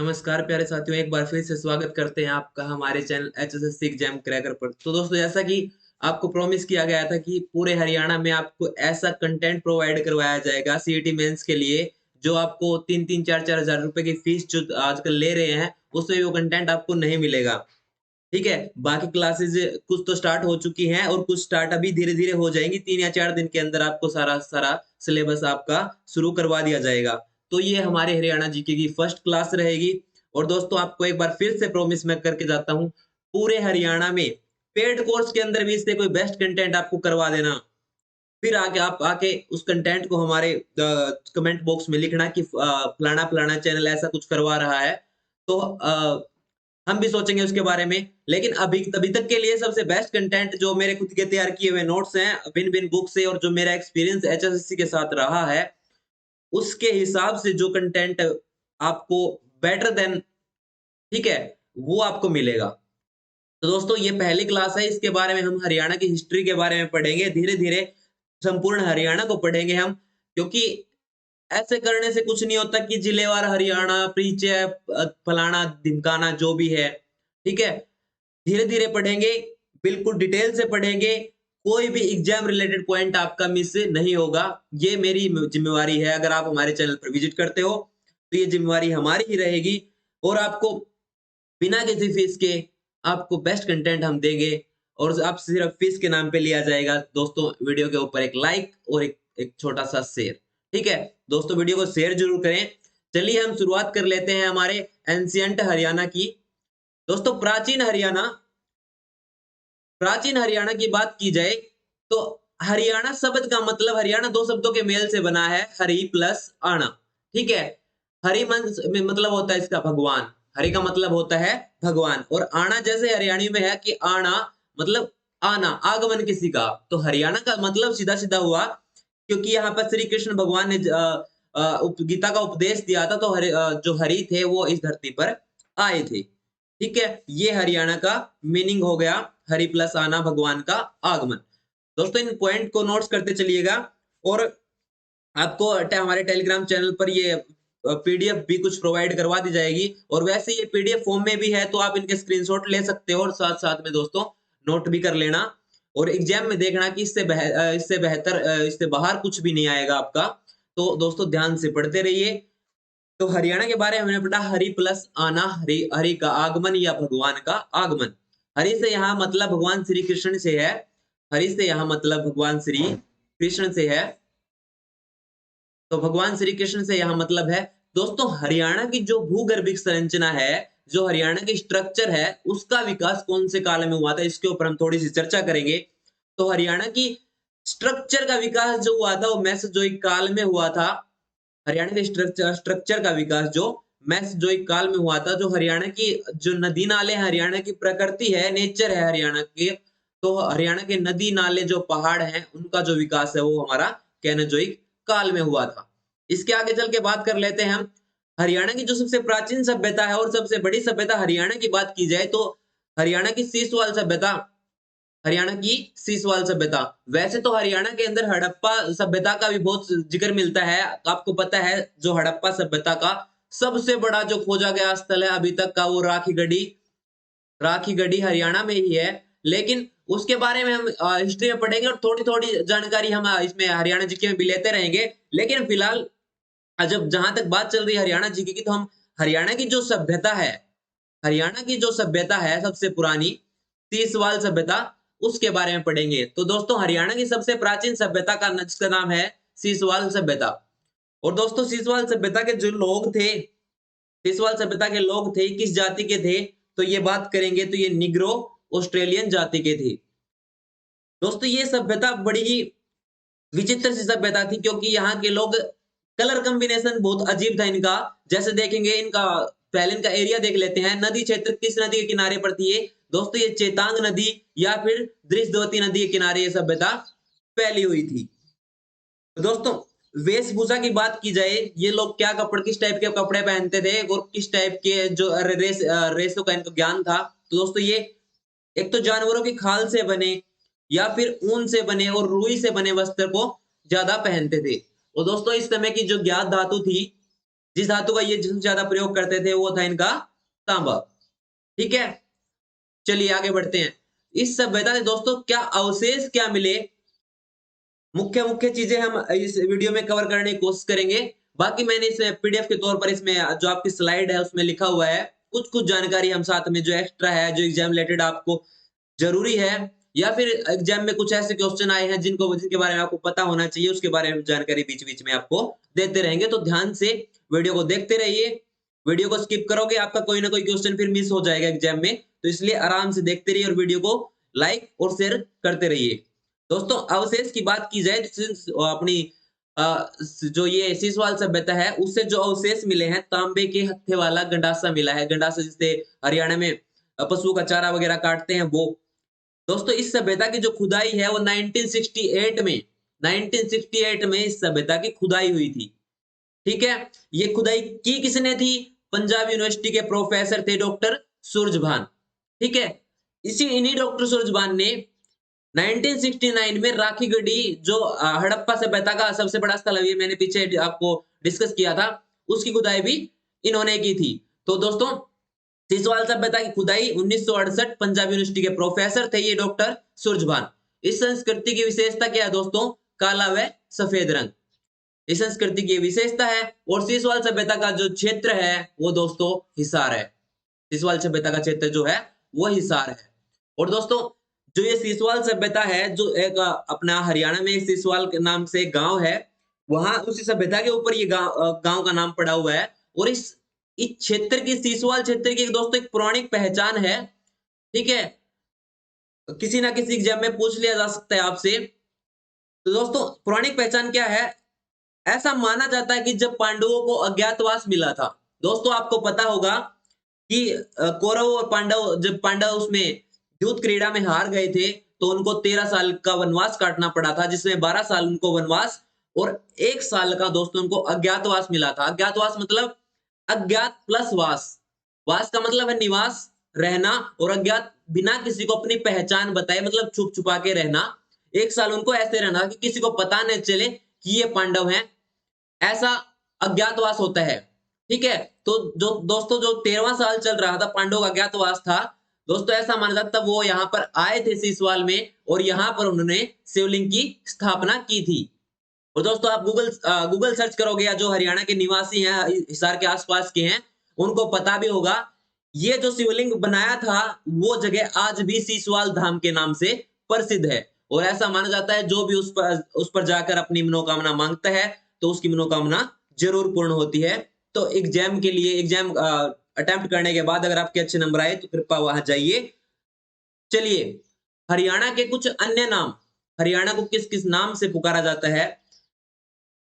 नमस्कार प्यारे साथियों, एक बार फिर से स्वागत करते हैं आपका हमारे चैनल एचएसएससी एग्जाम क्रैकर पर। तो दोस्तों, जैसा कि आपको प्रॉमिस किया गया था कि पूरे हरियाणा में आपको ऐसा कंटेंट प्रोवाइड करवाया जाएगा सीईटी मेंस के लिए, जो आपको 3-3 4-4 हज़ार रुपए की फीस जो आजकल ले रहे हैं, उसमें भी वो कंटेंट आपको नहीं मिलेगा। ठीक है? बाकी क्लासेस कुछ तो स्टार्ट हो चुकी हैं और कुछ स्टार्ट अभी धीरे-धीरे हो जाएँगी। 3 या 4 दिन के अंदर आपको सारा सिलेबस आपका शुरू करवा दिया जाएगा। तो ये हमारे हरियाणा जीके की फर्स्ट क्लास रहेगी। और दोस्तों, आपको एक बार फिर से प्रॉमिस मैं करके जाता हूँ, पूरे हरियाणा में पेड कोर्स के अंदर भी इससे कोई बेस्ट कंटेंट आपको करवा देना। फिर आके आप आके उस कंटेंट को हमारे कमेंट बॉक्स में लिखना कि फलाना-फलाना चैनल ऐसा कुछ करवा रहा है। तो हम भी सोचेंगे उसके बारे में। लेकिन अभी अभी तक के लिए सबसे बेस्ट कंटेंट जो मेरे खुद के तैयार किए हुए नोट्स हैं, भिन्न-भिन्न बुक से, और जो मेरा एक्सपीरियंस एचएसएससी के साथ रहा है, उसके हिसाब से जो कंटेंट आपको बेटर देन, ठीक है, वो आपको मिलेगा। तो दोस्तों, ये पहली क्लास है, इसके बारे में हम हरियाणा की हिस्ट्री के बारे में पढ़ेंगे। धीरे-धीरे संपूर्ण हरियाणा को पढ़ेंगे हम, क्योंकि ऐसे करने से कुछ नहीं होता कि जिलेवार हरियाणा, परिचय, फलाना-ढिमकाना जो भी है, ठीक है? धीरे-धीरे पढ़ेंगे, बिल्कुल डिटेल से पढ़ेंगे, कोई भी एग्ज़ाम रिलेटेड पॉइंट आपका मिस नहीं होगा। ये मेरी ज़िम्मेवारी है। अगर आप हमारे चैनल पर विज़िट करते हो, तो ये ज़िम्मेवारी हमारी ही रहेगी, और आपको बिना किसी फीस के आपको बेस्ट कंटेंट हम देंगे, और आप सिर्फ फीस के नाम पे लिया जाएगा। दोस्तों, वीडियो के ऊपर एक लाइक और एक छोटा-सा शेयर, ठीक है? दोस्तों, वीडियो को शेयर ज़रूर करें। चलिए हम शुरुआत कर लेते हैं हमारे एंशिएंट हरियाणा की। दोस्तों, प्राचीन हरियाणा की बात की जाए, तो हरियाणा शब्द का मतलब, हरियाणा 2 शब्दों के मेल से बना है, हरि प्लस आना, ठीक है? हरि में मतलब होता है इसका भगवान, हरि का मतलब होता है भगवान, और आना जैसे हरियाणी में है कि आना मतलब आना, आगमन किसी का। तो हरियाणा का मतलब सीधा-सीधा हुआ, क्योंकि यहाँ पर श्री कृष्ण भगवान ने गीता का उपदेश दिया था, तो जो हरि थे वो इस धरती पर आए थे। ठीक है? ये हरियाणा का मीनिंग हो गया, हरि प्लस आना, भगवान का आगमन। दोस्तों, इन पॉइंट को नोट्स करते चलिएगा, और आपको हमारे टेलीग्राम चैनल पर ये पीडीएफ भी कुछ प्रोवाइड करवा दी जाएगी, और वैसे ये पीडीएफ फॉर्म में भी है, तो आप इनके स्क्रीनशॉट ले सकते हो, और साथ-साथ में दोस्तों नोट भी कर लेना, और एग्जाम में देखना कि इससे बेहतर, इससे बाहर कुछ भी नहीं आएगा आपका। तो दोस्तों, ध्यान से पढ़ते रहिए। तो हरियाणा के बारे में हमने पढ़ा, हरि प्लस आना, हरि हरि का आगमन या भगवान का आगमन। हरि से यहाँ मतलब भगवान श्री कृष्ण से है। हरि से यहाँ मतलब भगवान श्री कृष्ण से है। तो भगवान श्री कृष्ण से यहाँ मतलब है। दोस्तों, हरियाणा की जो भूगर्भिक संरचना है, जो हरियाणा की स्ट्रक्चर है, उसका विकास कौन से काल में हुआ था, इसके ऊपर हम थोड़ी सी चर्चा करेंगे। तो हरियाणा की स्ट्रक्चर का विकास जो हुआ था, वो मेसोजोइक काल में हुआ था। हरियाणा के स्ट्रक्चर का विकास जो मेसोजोइक काल में हुआ था। जो हरियाणा की जो नदी नाले हैं, हरियाणा की प्रकृति है, नेचर है हरियाणा के, तो हरियाणा के नदी नाले जो पहाड़ हैं, उनका जो विकास है, वो हमारा कैनोजोइक काल में हुआ था। इसके आगे चल के बात कर लेते हैं हम। हरियाणा की जो सबसे प्राचीन सभ्यता है और सबसे बड़ी सभ्यता हरियाणा की बात की जाए, तो हरियाणा की सीसवाल सभ्यता, हरियाणा की सीसवाल सभ्यता। वैसे तो हरियाणा के अंदर हड़प्पा सभ्यता का भी बहुत जिक्र मिलता है। आपको पता है, जो हड़प्पा सभ्यता का सबसे बड़ा जो खोजा गया स्थल है अभी तक का, वो राखीगढ़ी हरियाणा में ही है। लेकिन उसके बारे में हम हिस्ट्री में पढ़ेंगे, और थोड़ी-थोड़ी जानकारी हम इसमें हरियाणा जीके में भी लेते रहेंगे। लेकिन फिलहाल जब जहाँ तक बात चल रही है हरियाणा जीके की, तो हम हरियाणा की जो सभ्यता है, हरियाणा की जो सभ्यता है सबसे पुरानी, सीसवाल सभ्यता, उसके बारे में पढ़ेंगे। तो दोस्तों, हरियाणा की सबसे प्राचीन सभ्यता का जिसका नाम है सीसवाल सभ्यता। और दोस्तों, सीसवाल सभ्यता के जो लोग थे, सीसवाल सभ्यता के लोग थे, किस जाति के थे, तो ये बात करेंगे, तो ये निग्रो ऑस्ट्रेलियन जाति के थे। दोस्तों, ये सभ्यता बड़ी ही विचित्र सी सभ्यता थी, क्योंकि यहाँ के लोग, कलर कॉम्बिनेशन बहुत अजीब था इनका। जैसे देखेंगे इनका, पहले इनका एरिया देख लेते हैं। नदी क्षेत्र किस नदी के किनारे पर थी ये? दोस्तों, ये चेतांग नदी या फिर दृश्यवती नदी के किनारे ये सभ्यता फैली हुई थी। तो दोस्तों, वेशभूषा की बात की जाए, ये लोग किस टाइप के कपड़े पहनते थे, और किस टाइप के जो रेसों का इनको ज्ञान था। तो दोस्तों, ये एक तो जानवरों की खाल से बने या फिर ऊन से बने और रुई से बने वस्त्र को ज्यादा पहनते थे। और दोस्तों, इस समय की जो ज्ञात धातु थी, जिस धातु का ये सबसे ज्यादा प्रयोग करते थे वो था इनका तांबा। ठीक है, चलिए आगे बढ़ते हैं। इस सभ्यता से दोस्तों क्या अवशेष क्या मिले, मुख्य मुख्य चीजें हम इस वीडियो में कवर करने की कोशिश करेंगे। बाकी मैंने इस पीडीएफ के तौर पर इसमें जो आपकी स्लाइड है उसमें लिखा हुआ है कुछ कुछ जानकारी हम साथ में जो एक्स्ट्रा है, जो एग्जाम रिलेटेड आपको जरूरी है, या फिर एग्जाम में कुछ ऐसे क्वेश्चन आए हैं जिनके बारे में आपको पता होना चाहिए, उसके बारे में जानकारी बीच बीच में आपको देते रहेंगे। तो ध्यान से वीडियो को देखते रहिए। वीडियो को स्किप करोगे आपका कोई ना कोई क्वेश्चन फिर मिस हो जाएगा एग्जाम में, तो इसलिए आराम से देखते रहिए और वीडियो को लाइक और शेयर करते रहिए। दोस्तों अवशेष की बात की जाए तो अपनी जो ये सीसवाल सभ्यता है उससे जो अवशेष मिले हैं, तांबे के हत्थे वाला गंडासा मिला है। गंडासा जिससे हरियाणा में पशुओं का चारा वगैरह काटते हैं वो। दोस्तों इस सभ्यता की जो खुदाई है वो 1968 में इस सभ्यता की खुदाई हुई थी। ठीक है, ये खुदाई की किसने थी? पंजाब यूनिवर्सिटी के प्रोफेसर थे डॉक्टर सूरजभान। ठीक है, इसी इन्हीं डॉक्टर सूरजभान ने 1969 में राखीगढ़ी जो हड़प्पा सभ्यता का सबसे बड़ा स्थल है, मैंने पीछे आपको डिस्कस किया था, उसकी खुदाई भी इन्होंने की थी। तो दोस्तों सीसवाल सभ्यता की खुदाई 1968 पंजाब यूनिवर्सिटी के प्रोफेसर थे ये डॉक्टर सूरजभान। इस संस्कृति की विशेषता क्या है दोस्तों? काला व सफेद रंग, इस संस्कृति की विशेषता है। और सीसवाल सभ्यता का जो क्षेत्र है वो दोस्तों हिसार है। सीसवाल सभ्यता का क्षेत्र जो है वो हिसार है। और दोस्तों जो ये सीसवाल सभ्यता है, जो एक अपना हरियाणा में सीसवाल के नाम से गांव है, वहां उसी सभ्यता के ऊपर ये गांव का नाम पड़ा हुआ है। और इस क्षेत्र की, सीसवाल क्षेत्र की दोस्तों एक पौराणिक पहचान है। ठीक है, किसी ना किसी एग्जाम में पूछ लिया जा सकता है आपसे। तो दोस्तों पौराणिक पहचान क्या है? ऐसा माना जाता है कि जब पांडवों को अज्ञातवास मिला था, दोस्तों आपको पता होगा कि कौरव और पांडव, जब पांडव उसमें युद्ध क्रीड़ा में हार गए थे तो उनको 13 साल का वनवास काटना पड़ा था, जिसमें 12 साल उनको वनवास और 1 साल का दोस्तों उनको अज्ञातवास मिला था। अज्ञातवास मतलब अज्ञात प्लस वास, वास का मतलब है निवास, रहना, और अज्ञात बिना किसी को अपनी पहचान बताए, मतलब छुप छुपा के रहना। 1 साल उनको ऐसे रहना कि किसी को पता नहीं चले कि ये पांडव हैं, ऐसा अज्ञातवास होता है। ठीक है, तो जो दोस्तों जो 13वां साल चल रहा था, पांडवों का अज्ञातवास था दोस्तों, ऐसा माना जाता वो यहाँ पर आए थे सीसवाल में और यहाँ पर उन्होंने शिवलिंग की स्थापना की थी। और दोस्तों आप गूगल सर्च करोगे या जो हरियाणा के निवासी हैं, हिसार के आसपास के हैं, उनको पता भी होगा ये जो शिवलिंग बनाया था वो जगह आज भी सीसवाल धाम के नाम से प्रसिद्ध है। और ऐसा माना जाता है जो भी उस पर जाकर अपनी मनोकामना मांगता है तो उसकी मनोकामना जरूर पूर्ण होती है। तो एग्जाम के लिए, एग्जाम अटेम्प्ट करने के बाद अगर आपके अच्छे नंबर आए तो कृपया वहां जाइए। चलिए हरियाणा के कुछ अन्य नाम, हरियाणा को किस किस नाम से पुकारा जाता है,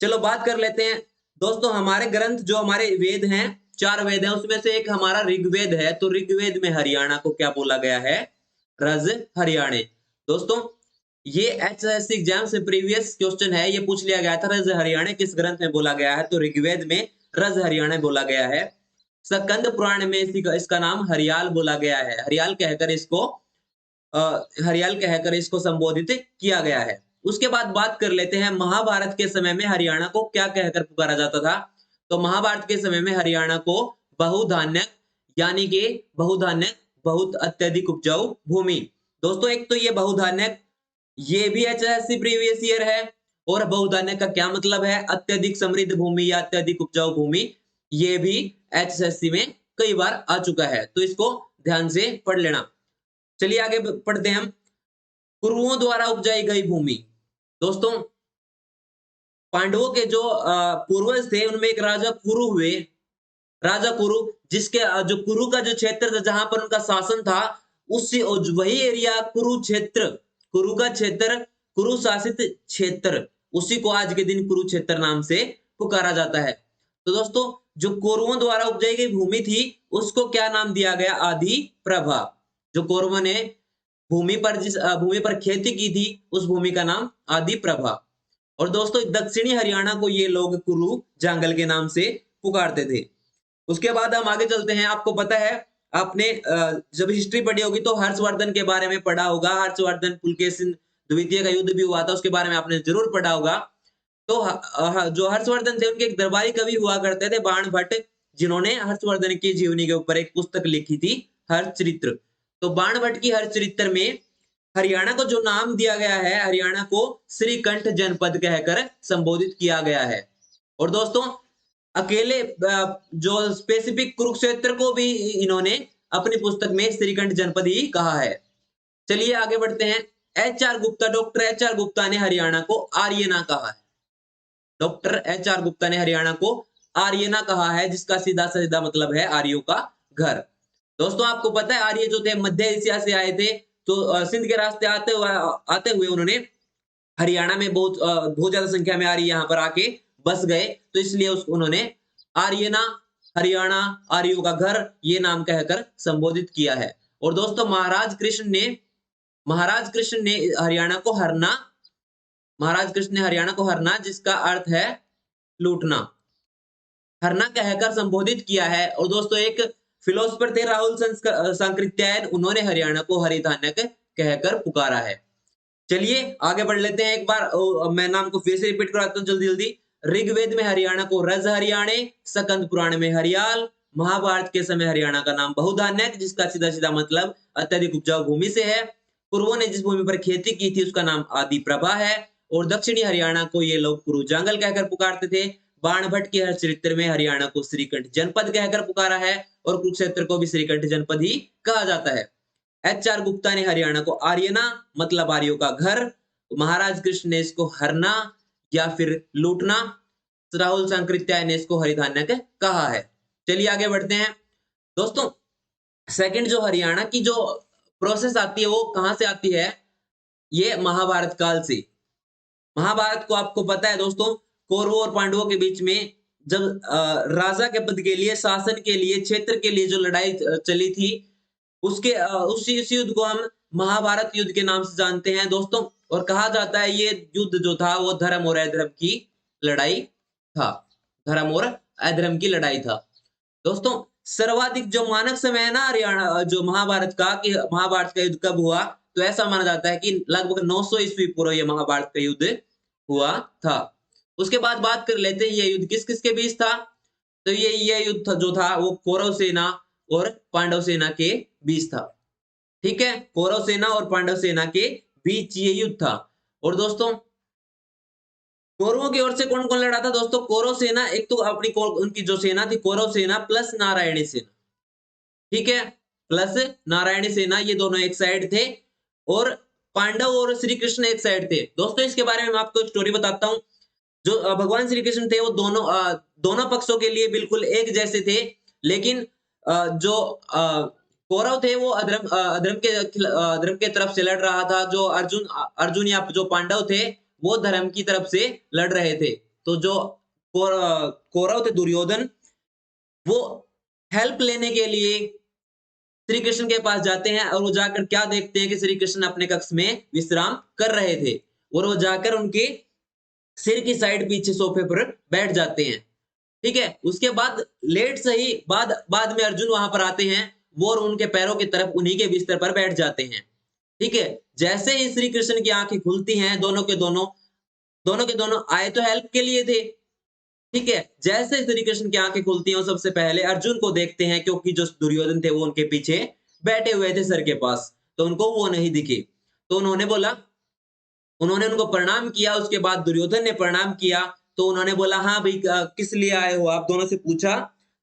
चलो बात कर लेते हैं। दोस्तों हमारे ग्रंथ, जो हमारे वेद हैं, 4 वेद हैं, उसमें से एक हमारा ऋग्वेद है। तो ऋग्वेद में हरियाणा को क्या बोला गया है? रज हरियाणे। दोस्तों ये एचएससी एग्जाम से प्रीवियस क्वेश्चन है, ये पूछ लिया गया था रज हरियाणे किस ग्रंथ में बोला गया है? तो ऋग्वेद में रज हरियाणे बोला गया है। स्कंद पुराण में इसका नाम हरियाल बोला गया है। हरियाल कहकर इसको संबोधित किया गया है। उसके बाद बात कर लेते हैं महाभारत के समय में हरियाणा को क्या कहकर पुकारा जाता था। तो महाभारत के समय में हरियाणा को बहुधान्य, यानी कि बहुधान्य, बहुत अत्यधिक उपजाऊ भूमि। दोस्तों एक तो ये बहुधान्य, ये भी एचएससी प्रीवियस ईयर है। और बहुधान्य का क्या मतलब है? अत्यधिक समृद्ध भूमि या अत्यधिक उपजाऊ भूमि। ये भी एचएससी में कई बार आ चुका है, तो इसको ध्यान से पढ़ लेना। चलिए आगे पढ़ते हैं हम। कुरुओं द्वारा उपजाई गई भूमि। दोस्तों पांडवों के जो पूर्वज थे उनमें एक राजा कुरु हुए, राजा कुरु, जिसके जो कुरु का जो क्षेत्र था जहां पर उनका शासन था, उससे वही एरिया कुरुक्षेत्र, कुरु का क्षेत्र, कुरु शासित क्षेत्र, उसी को आज के दिन कुरुक्षेत्र नाम से पुकारा जाता है। तो दोस्तों जो कौरवों द्वारा उपजाई गई भूमि थी उसको क्या नाम दिया गया? आदि प्रभा। जो कौरवों ने जिस भूमि पर खेती की थी उस भूमि का नाम आदि प्रभा। और दोस्तों दक्षिणी हरियाणा को ये लोग कुरु जांगल के नाम से पुकारते थे। उसके बाद हम आगे चलते हैं। आपको पता है, आपने जब हिस्ट्री पढ़ी होगी तो हर्षवर्धन के बारे में पढ़ा होगा। हर्षवर्धन पुलकेशिन द्वितीय का युद्ध भी हुआ था, उसके बारे में आपने जरूर पढ़ा होगा। तो जो हर्षवर्धन थे उनके एक दरबारी कवि हुआ करते थे बाण भट्ट, जिन्होंने हर्षवर्धन की जीवनी के ऊपर एक पुस्तक लिखी थी, हरचरित्र। तो बाण भट्ट की हरचरित्र में हरियाणा को जो नाम दिया गया है, हरियाणा को श्रीकंठ जनपद कहकर संबोधित किया गया है। और दोस्तों अकेले जो स्पेसिफिक कुरुक्षेत्र को भी इन्होंने अपनी पुस्तक में श्रीकंठ जनपद ही कहा है। चलिए आगे बढ़ते हैं। HR. Gupta, doctor HR. Gupta ने हरियाणा को आर्यना कहा है। Doctor HR. गुप्ता ने हरियाणा को आर्यना कहा है, जिसका सीधा सीधा मतलब है आर्यों का घर। दोस्तों आपको पता है आर्य जो थे मध्य एशिया से आए थे, तो सिंध के रास्ते आते हुए उन्होंने हरियाणा में बहुत ज्यादा संख्या में आर्य यहाँ पर आके बस गए, तो इसलिए उसको उन्होंने आर्यना, हरियाणा, आर्यों का घर, ये नाम कहकर संबोधित किया है। और दोस्तों महाराज कृष्ण ने हरियाणा को हरना, महाराज कृष्ण ने हरियाणा को हरना, जिसका अर्थ है लूटना, हरना कहकर संबोधित किया है। और दोस्तों एक फिलोसफर थे राहुल सांकृत्यायन, उन्होंने हरियाणा को हरिधान्यक कहकर पुकारा है। चलिए आगे बढ़ लेते हैं। एक बार मैं नाम को फिर से रिपीट कराता हूँ जल्दी जल्दी। ऋग्वेद में हरियाणा को रज हरियाणे, सकंद पुराण में हरियाल, महाभारत के समय हरियाणा का नाम बहुधान्यक, जिसका सीधा सीधा मतलब अत्यधिक उपजाऊ भूमि से है। पूर्वों ने जिस भूमि पर खेती की थी उसका नाम आदि प्रभा है। और दक्षिणी हरियाणा को ये लोग कुरु जंगल कहकर पुकारते थे। बाण भट्ट के हरचरित्र में हरियाणा को श्रीकंठ जनपद कहकर पुकारा है, और कुरुक्षेत्र को भी श्रीकंठ जनपद ही कहा जाता है। एच.आर. गुप्ता ने हरियाणा को आर्यना मतलब आर्यों का घर, महाराज कृष्ण ने इसको हरना या फिर लूटना, राहुल सांकृत्यायन ने इसको हरिधान्यक कहा है। चलिए आगे बढ़ते हैं। दोस्तों सेकंड जो हरियाणा की जो प्रोसेस आती है वो कहां से आती है, ये महाभारत काल से। महाभारत को आपको पता है दोस्तों, कौरवों और पांडवों के बीच में जब राजा के पद के लिए, शासन के लिए, क्षेत्र के लिए जो लड़ाई चली थी, उसके उस युद्ध को हम महाभारत युद्ध के नाम से जानते हैं दोस्तों। और कहा जाता है ये युद्ध जो था वो धर्म और अधर्म की लड़ाई था, धर्म और अधर्म की लड़ाई था। दोस्तों सर्वाधिक जो मानक समय है ना हरियाणा जो महाभारत का, कि महाभारत का युद्ध कब हुआ, तो ऐसा माना जाता है कि लगभग 900 ईस्वी पूर्व ये महाभारत का युद्ध हुआ था। उसके बाद बात कर लेते हैं ये युद्ध किस किस के बीच था। तो ये युद्ध जो था वो कौरव सेना और पांडव सेना के बीच था। ठीक है, कौरव सेना और पांडव सेना के बीच ये युद्ध था। और दोस्तों कौरवों की ओर से कौन कौन लड़ा था दोस्तों, कौरव सेना एक तो अपनी उनकी जो सेना थी कौरव सेना प्लस नारायणी सेना, ठीक है, प्लस नारायणी सेना, ये दोनों एक साइड थे, और पांडव और श्री कृष्ण एक साइड थे। दोस्तों इसके बारे में मैं आपको एक स्टोरी बताता हूँ। जो भगवान श्री कृष्ण थे वो दोनों पक्षों के लिए बिल्कुल एक जैसे थे, लेकिन जो कौरव थे वो अधर्म के तरफ से लड़ रहा था। जो अर्जुन या जो पांडव थे वो धर्म की तरफ से लड़ रहे थे। तो जो कौरव थे दुर्योधन, वो हेल्प लेने के लिए श्री कृष्ण के पास जाते हैं, और वो जाकर क्या देखते हैं कि श्री कृष्ण अपने कक्ष में विश्राम कर रहे थे, और वो जाकर उनके सिर की साइड पीछे सोफे पर बैठ जाते हैं। ठीक है, उसके बाद लेट सही बाद में अर्जुन वहां पर आते हैं, वो और उनके पैरों की तरफ उन्हीं के बिस्तर पर बैठ जाते हैं। ठीक है, जैसे ही श्री कृष्ण की आंखें खुलती हैं, दोनों के दोनों आए तो हेल्प के लिए थे। ठीक है, जैसे श्री कृष्ण की आंखें खुलती हैं सबसे पहले अर्जुन को देखते हैं, क्योंकि जो दुर्योधन थे वो उनके पीछे बैठे हुए थे सर के पास, तो उनको वो नहीं दिखे। तो उन्होंने उनको प्रणाम किया। उसके बाद दुर्योधन ने प्रणाम किया, तो उन्होंने बोला हाँ भाई किस लिए आए हो आप, दोनों से पूछा।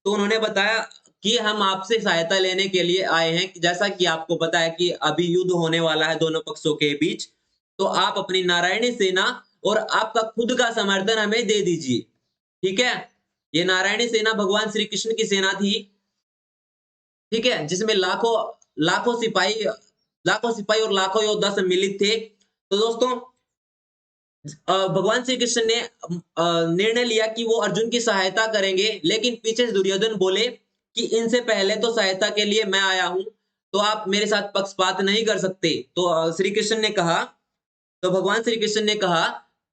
तो उन्होंने बताया कि हम आपसे सहायता लेने के लिए आए हैं, जैसा कि आपको पता है कि अभी युद्ध होने वाला है दोनों पक्षों के बीच, तो आप अपनी नारायणी सेना और आपका खुद का समर्थन हमें दे दीजिए। ठीक है, ये नारायणी सेना भगवान श्री कृष्ण की सेना थी। ठीक है, जिसमें लाखों सिपाही और लाखों योद्धा सम्मिलित थे। तो दोस्तों भगवान श्री कृष्ण ने निर्णय लिया कि वो अर्जुन की सहायता करेंगे, लेकिन पीछे से दुर्योधन बोले कि इनसे पहले तो सहायता के लिए मैं आया हूं, तो आप मेरे साथ पक्षपात नहीं कर सकते। तो श्री कृष्ण ने कहा, तो भगवान श्री कृष्ण ने कहा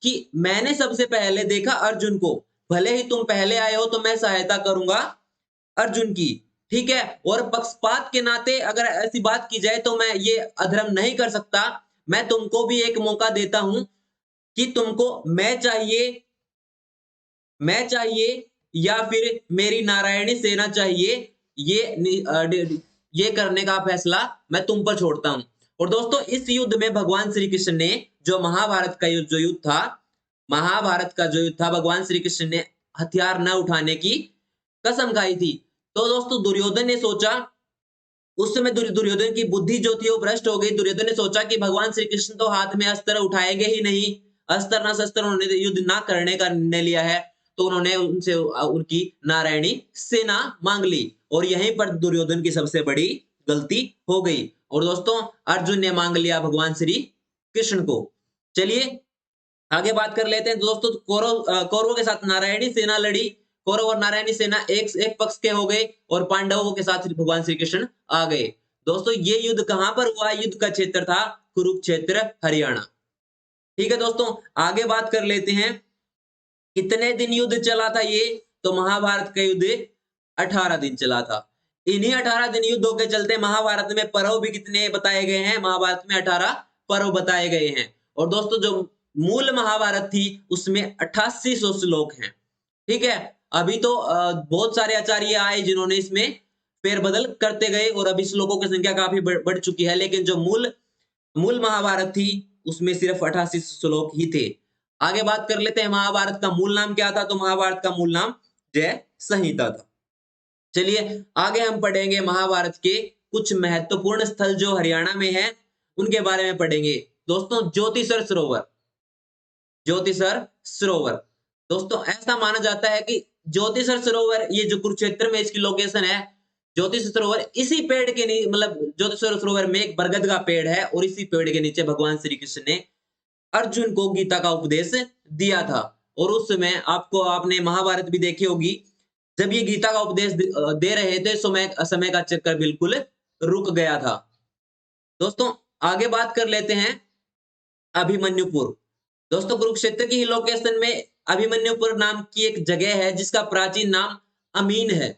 कि मैंने सबसे पहले देखा अर्जुन को, भले ही तुम पहले आए हो तो मैं सहायता करूंगा अर्जुन की। ठीक है, और पक्षपात के नाते अगर ऐसी बात की जाए तो मैं ये अधर्म नहीं कर सकता। मैं तुमको भी एक मौका देता हूं कि तुमको मैं चाहिए मैं चाहिए या फिर मेरी नारायणी सेना चाहिए, ये करने का फैसला मैं तुम पर छोड़ता हूं। और दोस्तों इस युद्ध में भगवान श्री कृष्ण ने जो महाभारत का युद्ध जो युद्ध था, महाभारत का जो युद्ध था, भगवान श्री कृष्ण ने हथियार न उठाने की कसम खाई थी। तो दोस्तों दुर्योधन ने सोचा, उस समय दुर्योधन की बुद्धि जो थी वो भ्रष्ट हो गई। दुर्योधन ने सोचा कि भगवान श्री कृष्ण तो हाथ में अस्त्र उठाएंगे ही नहीं, अस्त्र न शस्त्र उन्होंने युद्ध ना करने का निर्णय लिया है, तो उन्होंने उनसे उनकी नारायणी सेना मांग ली और यहीं पर दुर्योधन की सबसे बड़ी गलती हो गई। और दोस्तों अर्जुन ने मांग लिया भगवान श्री कृष्ण को। चलिए आगे बात कर लेते हैं दोस्तों। कौरवों के साथ नारायणी सेना लड़ी। कौरव और नारायणी सेना एक एक पक्ष के हो गए और पांडवों के साथ भगवान श्री कृष्ण आ गए। दोस्तों ये युद्ध कहां पर हुआ? युद्ध का क्षेत्र था कुरुक्षेत्र, हरियाणा। ठीक है दोस्तों, आगे बात कर लेते हैं कितने दिन युद्ध चला था ये? तो महाभारत का युद्ध 18 दिन चला था। इन्हीं 18 दिन युद्धों के चलते महाभारत में पर्व भी कितने बताए गए हैं? महाभारत में 18 पर्व बताए गए हैं। और दोस्तों जो मूल महाभारत थी उसमें 8800 श्लोक हैं। ठीक है, अभी तो बहुत सारे आचार्य आए जिन्होंने इसमें फेरबदल करते गए और अभी श्लोकों की संख्या काफी बढ़ चुकी है, लेकिन जो मूल मूल महाभारत थी उसमें सिर्फ 88 श्लोक ही थे। आगे बात कर लेते हैं महाभारत का मूल नाम क्या था? तो महाभारत का मूल नाम जय संहिता था। चलिए आगे हम पढ़ेंगे महाभारत के कुछ महत्वपूर्ण स्थल जो हरियाणा में है उनके बारे में पढ़ेंगे। दोस्तों ज्योतिसर सरोवर, ज्योतिसर सरोवर। दोस्तों ऐसा माना जाता है कि ज्योतिसर सरोवर, ये जो कुरुक्षेत्र में इसकी लोकेशन है, ज्योतिष सरोवर इसी पेड़ के नीचे, मतलब ज्योतिषर सरोवर में एक बरगद का पेड़ है और इसी पेड़ के नीचे भगवान श्री कृष्ण ने अर्जुन को गीता का उपदेश दिया था। और उस समय आपने महाभारत भी देखी होगी, जब ये गीता का उपदेश दे रहे थे समय का चक्कर बिल्कुल रुक गया था। दोस्तों आगे बात कर लेते हैं अभिमन्युपुर। दोस्तों कुरुक्षेत्र की ही लोकेशन में अभिमन्युपुर नाम की एक जगह है जिसका प्राचीन नाम अमीन है।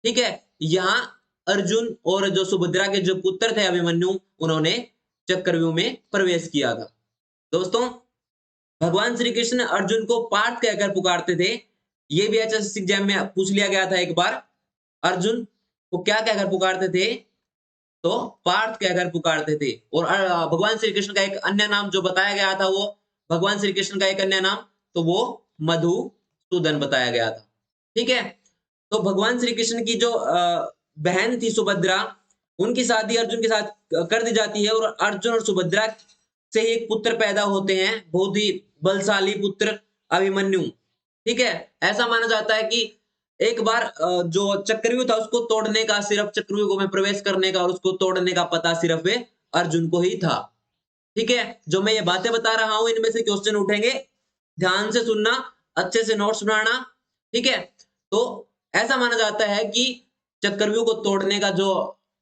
ठीक है, यहाँ अर्जुन और जो सुभद्रा के जो पुत्र थे अभिमन्यु, उन्होंने चक्रव्यूह में प्रवेश किया था। दोस्तों भगवान श्री कृष्ण अर्जुन को पार्थ कहकर पुकारते थे। ये भी एचएसएससी एग्जाम में पूछ लिया गया था एक बार। अर्जुन को क्या कहकर पुकारते थे? तो पार्थ कहकर पुकारते थे। और भगवान श्री कृष्ण का एक अन्य नाम जो बताया गया था, वो भगवान श्री कृष्ण का एक अन्य नाम, तो वो मधुसूदन बताया गया था। ठीक है, तो भगवान श्री कृष्ण की जो बहन थी सुभद्रा, उनकी शादी अर्जुन के साथ कर दी जाती है और अर्जुन और सुभद्रा से एक पुत्र पैदा होते हैं, बहुत ही बलशाली पुत्र अभिमन्यु। ठीक है, ऐसा माना जाता है कि एक बार जो चक्रव्यूह था उसको तोड़ने का, सिर्फ चक्रव्यूह में प्रवेश करने का और उसको तोड़ने का पता सिर्फ अर्जुन को ही था। ठीक है, जो मैं ये बातें बता रहा हूं इनमें से क्वेश्चन उठेंगे, ध्यान से सुनना, अच्छे से नोट्स बनाना। ठीक है, तो ऐसा माना जाता है कि चक्रव्यूह को तोड़ने का जो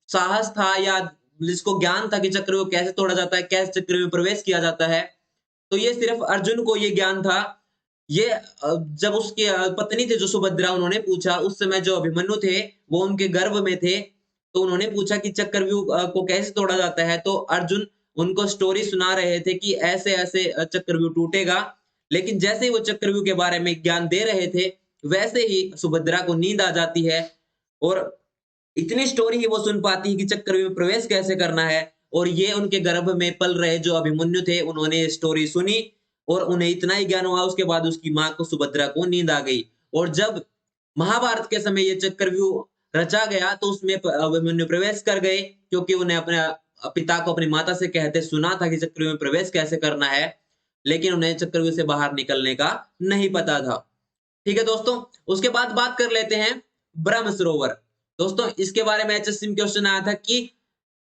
साहस था या जिसको ज्ञान था कि चक्रव्यूह कैसे तोड़ा जाता है, कैसे चक्रव्यूह में प्रवेश किया जाता है, तो ये सिर्फ अर्जुन को ये ज्ञान था। ये जब उसकी पत्नी थी जो सुभद्रा, उन्होंने पूछा, उस समय जो अभिमन्यु थे वो उनके गर्भ में थे, तो उन्होंने पूछा कि चक्रव्यूह को कैसे तोड़ा जाता है, तो अर्जुन उनको स्टोरी सुना रहे थे कि ऐसे ऐसे चक्रव्यूह टूटेगा। लेकिन जैसे ही वो चक्रव्यूह के बारे में ज्ञान दे रहे थे, वैसे ही सुभद्रा को नींद आ जाती है और इतनी स्टोरी ही वो सुन पाती है कि चक्रव्यूह में प्रवेश कैसे करना है। और ये उनके गर्भ में पल रहे जो अभिमन्यु थे, उन्होंने स्टोरी सुनी और उन्हें इतना ही ज्ञान हुआ, उसके बाद उसकी मां को सुभद्रा को नींद आ गई। और जब महाभारत के समय ये चक्रव्यूह रचा गया तो उसमें अभिमन्यु प्रवेश कर गए, क्योंकि उन्हें अपने पिता को अपनी माता से कहते सुना था कि चक्रव्यूह में प्रवेश कैसे करना है, लेकिन उन्हें चक्रव्यूह से बाहर निकलने का नहीं पता था। ठीक है दोस्तों, उसके बाद बात कर लेते हैं ब्रह्म सरोवर। दोस्तों इसके बारे में एचएससी में क्वेश्चन आया था कि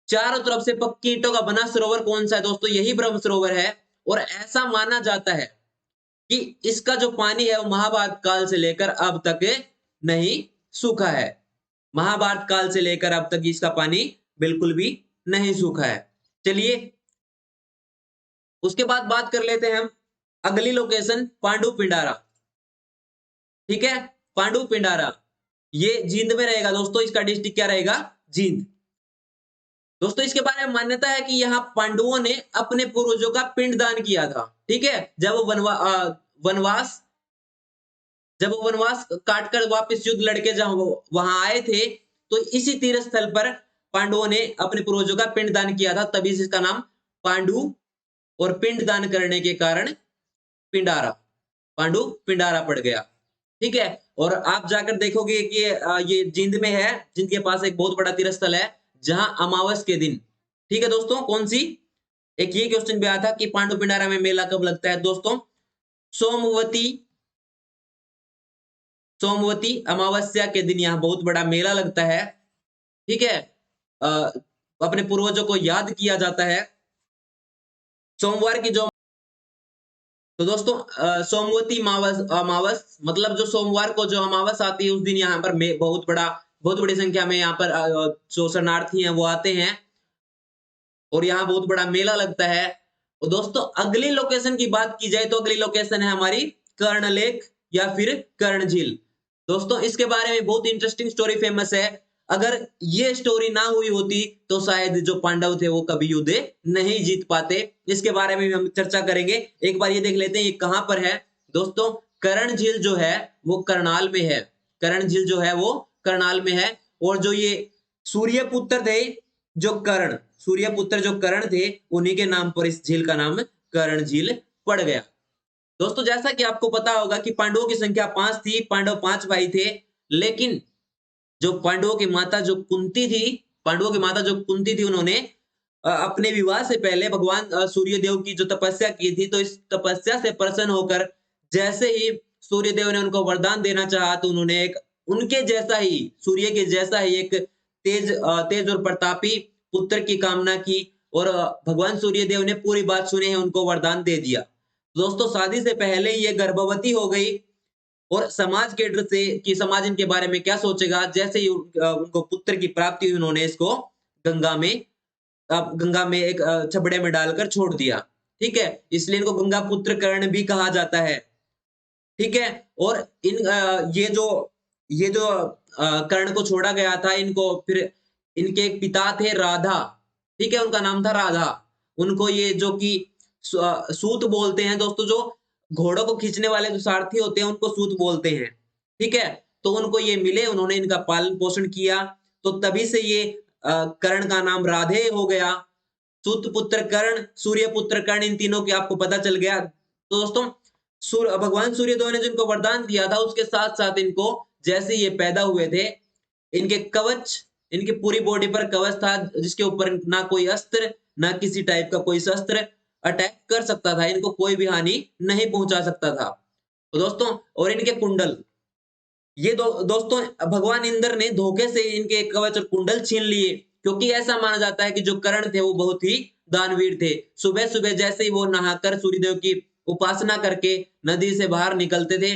चारों तरफ से पक्की ईंटों का बना सरोवर कौन सा है? दोस्तों यही ब्रह्म सरोवर है। और ऐसा माना जाता है कि इसका जो पानी है वो महाभारत काल से लेकर अब तक नहीं सूखा है। महाभारत काल से लेकर अब तक इसका पानी बिल्कुल भी नहीं सूखा है। चलिए उसके बाद बात कर लेते हैं हम अगली लोकेशन पांडु पिंडारा। ठीक है, पांडु पिंडारा ये जींद में रहेगा दोस्तों। इसका डिस्ट्रिक्ट क्या रहेगा? जींद। दोस्तों इसके बारे में मान्यता है कि यहाँ पांडवों ने अपने पूर्वजों का पिंडदान किया था। ठीक है, जब वो वनवास जब वो वनवास काट कर वापस युद्ध लड़के जहां वहां आए थे, तो इसी तीर्थ स्थल पर पांडवों ने अपने पूर्वजों का पिंडदान किया था, तभी से इसका नाम पांडु, और पिंडदान करने के कारण पिंडारा, पांडु पिंडारा पड़ गया। ठीक है, और आप जाकर देखोगे कि ये जींद में है, जींद के पास एक बहुत बड़ा तीर्थ स्थल है, जहां अमावस के दिन, ठीक है दोस्तों, कौन सी, एक ये क्वेश्चन भी आया था कि पांडु पिंडारा में मेला कब लगता है दोस्तों, सोमवती, सोमवती अमावस्या के दिन यहाँ बहुत बड़ा मेला लगता है। ठीक है, अ, अपने पूर्वजों को याद किया जाता है। सोमवार की जो, तो दोस्तों सोमवती अमावस मतलब जो सोमवार को जो अमावस आती है, उस दिन यहाँ पर बहुत बड़ी संख्या में यहाँ पर जो शरणार्थी हैं वो आते हैं, और यहाँ बहुत बड़ा मेला लगता है। और दोस्तों अगली लोकेशन की बात की जाए तो अगली लोकेशन है हमारी कर्ण लेक या फिर कर्ण झील। दोस्तों इसके बारे में बहुत इंटरेस्टिंग स्टोरी फेमस है। अगर ये स्टोरी ना हुई होती तो शायद जो पांडव थे वो कभी युद्ध नहीं जीत पाते। इसके बारे में भी हम चर्चा करेंगे। एक बार ये देख लेते हैं ये कहां पर है। दोस्तों कर्ण झील जो है वो करनाल में है। कर्ण झील जो है वो करनाल में है। और जो ये सूर्यपुत्र थे, जो कर्ण, सूर्यपुत्र जो कर्ण थे, उन्हीं के नाम पर इस झील का नाम कर्ण झील पड़ गया। दोस्तों जैसा कि आपको पता होगा कि पांडवों की संख्या 5 थी, पांडव 5 भाई थे, लेकिन जो पांडवों की माता जो कुंती थी, पांडवों की माता जो कुंती थी, उन्होंने अपने विवाह से पहले भगवान सूर्यदेव की जो तपस्या की थी, तो इस तपस्या से प्रसन्न होकर जैसे ही सूर्यदेव ने उनको वरदान देना चाहा, तो उन्होंने एक उनके जैसा ही, सूर्य के जैसा ही एक तेज और प्रतापी पुत्र की कामना की, और भगवान सूर्यदेव ने पूरी बात सुनी है, उनको वरदान दे दिया। दोस्तों शादी से पहले ही ये गर्भवती हो गई, और समाज के डर से कि समाज इनके बारे में क्या सोचेगा, जैसे ही उनको पुत्र की प्राप्ति हुई, उन्होंने इसको गंगा में गंगा में एक छबड़े में डालकर छोड़ दिया। ठीक है, इसलिए इनको गंगा पुत्र कर्ण भी कहा जाता है। ठीक है, और ये जो कर्ण को छोड़ा गया था, इनको फिर इनके एक पिता थे राधा। ठीक है, उनका नाम था राधा। उनको ये जो कि सूत बोलते हैं दोस्तों, जो घोड़ों को खींचने वाले जो सारथी होते हैं उनको सूत बोलते हैं। ठीक है, तो उनको ये मिले, उन्होंने इनका पालन पोषण किया, तो तभी से ये कर्ण का नाम राधे हो गया। सूत पुत्र कर्ण, सूर्य पुत्र कर्ण, इन तीनों की आपको पता चल गया। तो दोस्तों भगवान सूर्यदेव ने जिनको वरदान दिया था, उसके साथ साथ इनको जैसे ये पैदा हुए थे, इनके कवच, इनकी पूरी बॉडी पर कवच था, जिसके ऊपर ना कोई अस्त्र, ना किसी टाइप का कोई शस्त्र अटैक कर सकता था, इनको कोई भी हानि नहीं पहुंचा सकता था। तो दोस्तों और इनके कुंडल, ये दोस्तों भगवान इंद्र ने धोखे से इनके कवच और कुंडल छीन लिए, क्योंकि ऐसा माना जाता है कि जो कर्ण थे वो बहुत ही दानवीर थे। सुबह सुबह जैसे ही वो नहाकर सूर्यदेव की उपासना करके नदी से बाहर निकलते थे,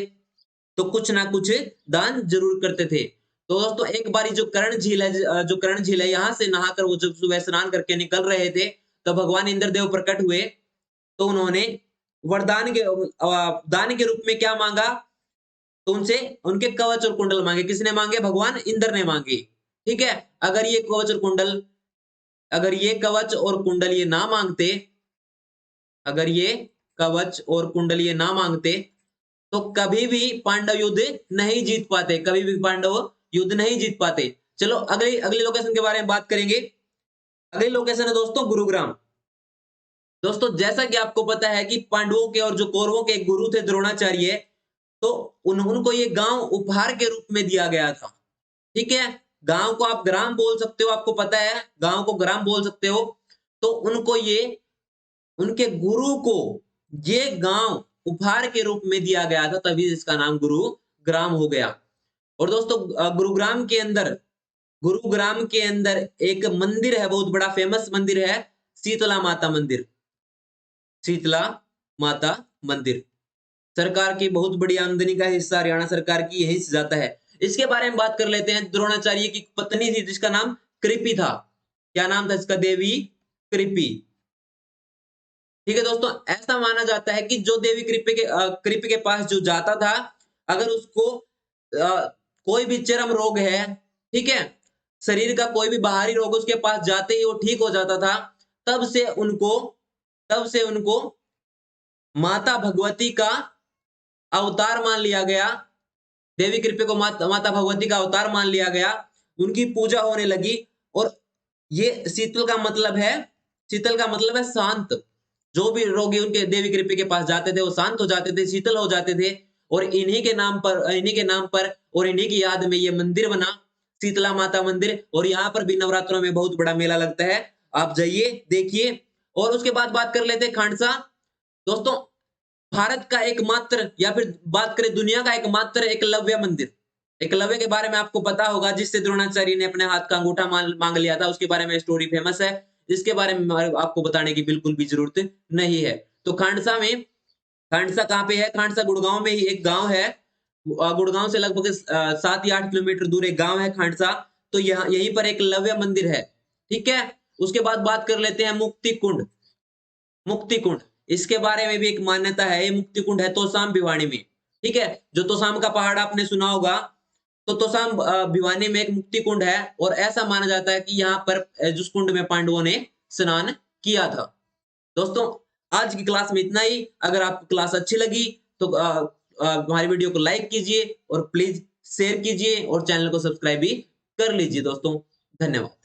तो कुछ ना कुछ दान जरूर करते थे। तो दोस्तों एक बारी जो कर्ण झील है, जो कर्ण झील है, यहाँ से नहाकर वो जब सुबह स्नान करके निकल रहे थे, तो भगवान इंद्रदेव प्रकट हुए। तो उन्होंने वरदान के दान के रूप में क्या मांगा, तो उनसे उनके कवच और कुंडल मांगे। किसने मांगे? भगवान इंद्र ने मांगे। ठीक है, अगर ये कवच और कुंडल, अगर ये कवच और कुंडल ये ना मांगते, अगर ये कवच और कुंडल ये ना मांगते, तो कभी भी पांडव युद्ध नहीं जीत पाते, कभी भी पांडव युद्ध नहीं जीत पाते। चलो अगली अगली लोकेशन के बारे में बात करेंगे। अगली लोकेशन है दोस्तों गुरुग्राम। दोस्तों जैसा कि आपको पता है कि पांडवों के और जो कौरवों के गुरु थे द्रोणाचार्य, तो उनको ये गांव उपहार के रूप में दिया गया था। ठीक है, गांव को आप ग्राम बोल सकते हो, आपको पता है गांव को ग्राम बोल सकते हो। तो उनको ये, उनके गुरु को ये गांव उपहार के रूप में दिया गया था, तभी इसका नाम गुरुग्राम हो गया। और दोस्तों गुरुग्राम के अंदर एक मंदिर है, बहुत बड़ा फेमस मंदिर है, शीतला माता मंदिर। शीतला माता मंदिर सरकार की बहुत बड़ी आमदनी का हिस्सा हरियाणा सरकार की यहीं से जाता है। इसके बारे में बात कर लेते हैं। द्रोणाचार्य की पत्नी थी जिसका नाम कृपि था। क्या नाम था इसका? देवी कृपि। ठीक है दोस्तों, ऐसा माना जाता है कि जो देवी कृपि के पास जो जाता था, अगर उसको कोई भी चरम रोग है, ठीक है, शरीर का कोई भी बाहरी रोग उसके पास जाते ही वो ठीक हो जाता था। तब से उनको माता भगवती का अवतार मान लिया गया, देवी कृपा को माता भगवती का अवतार मान लिया गया, उनकी पूजा होने लगी। और ये शीतल का मतलब है, शीतल का मतलब है शांत। जो भी रोगी उनके देवी कृपा के पास जाते थे वो शांत हो जाते थे, शीतल हो जाते थे। और इन्हीं के नाम पर और इन्हीं की याद में ये मंदिर बना, शीतला माता मंदिर। और यहाँ पर भी नवरात्रों में बहुत बड़ा मेला लगता है, आप जाइए देखिए। और उसके बाद बात कर लेते हैं खांडसा। दोस्तों, भारत का एकमात्र या फिर बात करें दुनिया का एकमात्र एकलव्य मंदिर। एकलव्य के बारे में आपको पता होगा, जिससे द्रोणाचार्य ने अपने हाथ का अंगूठा मांग लिया था, उसके बारे में स्टोरी फेमस है। इसके बारे में आपको बताने की बिल्कुल भी जरूरत नहीं है। तो खांडसा कहाँ पे है? खांडसा गुड़गांव में ही एक गांव है। गुड़गांव से लगभग 7 या 8 किलोमीटर दूर एक गांव है खांडसा। तो यहाँ यहीं पर एकलव्य मंदिर है, ठीक है। उसके बाद बात कर लेते हैं मुक्ति कुंड। मुक्ति कुंड, इसके बारे में भी एक मान्यता है। ये मुक्ति कुंड है तोसाम भिवानी में, ठीक है। जो तोसाम का पहाड़ आपने सुना होगा, तो तोसाम भिवानी में एक मुक्ति कुंड है। और ऐसा माना जाता है कि यहाँ पर जिस कुंड में पांडवों ने स्नान किया था। दोस्तों, आज की क्लास में इतना ही। अगर आपको क्लास अच्छी लगी तो हमारी वीडियो को लाइक कीजिए और प्लीज शेयर कीजिए और चैनल को सब्सक्राइब भी कर लीजिए। दोस्तों, धन्यवाद।